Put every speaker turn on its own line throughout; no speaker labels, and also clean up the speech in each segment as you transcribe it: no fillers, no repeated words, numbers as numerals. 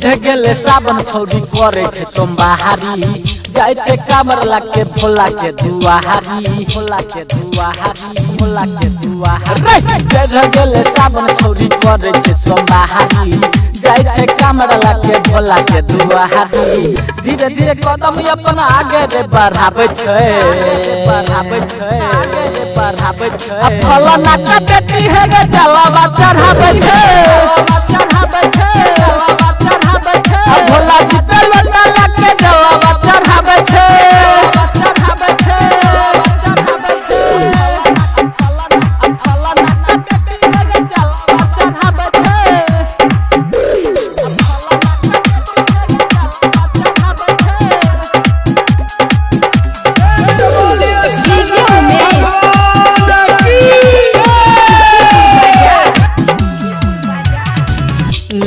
ढगले सावन छौरी करे छे सोमवारी जाय छे कामर लाके भोला के दुआहारी भोला के दुआहारी भोला के दुआहारी ढगले सावन छौरी करे छे सोमवारी जाय छे कामर लाके भोला के दुआहारी धीरे धीरे कदम अपन आगे रे बढ़ाबै छे बढ़ाबै छे बढ़ाबै छे फलाना का बेटी है रे जलावा चढ़ाबै छे चढ़ाबै छे भोला जी पे लोटा लाके जलावा चढ़ाबै छे चढ़ाबै छे चढ़ाबै छे फलाना का बेटी है रे जलावा चढ़ाबै छे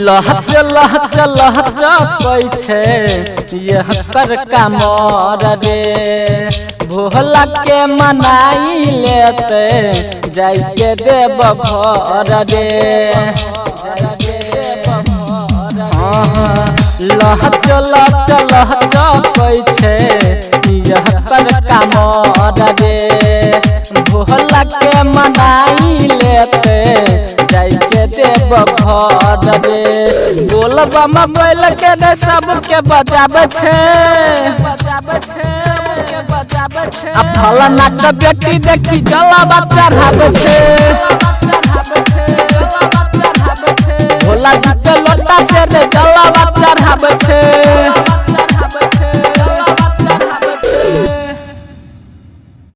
लहच लहच लहच कोई छे यह पर कामर रे भोला के मनाई लेते जाय के देव घर रे लहच लहच लहच कोई छे यह पर कामर रे भोला के मनाई लेते जाय के देव घर रे बोलबा में बोल के रे सबके बजाबै छे बजाबै छे बजाबै छे अब फलाना के बेटी देखी जलावा चढ़ाबै छे भोला जी के लोटा से रे जलावा चढ़ाबै छे।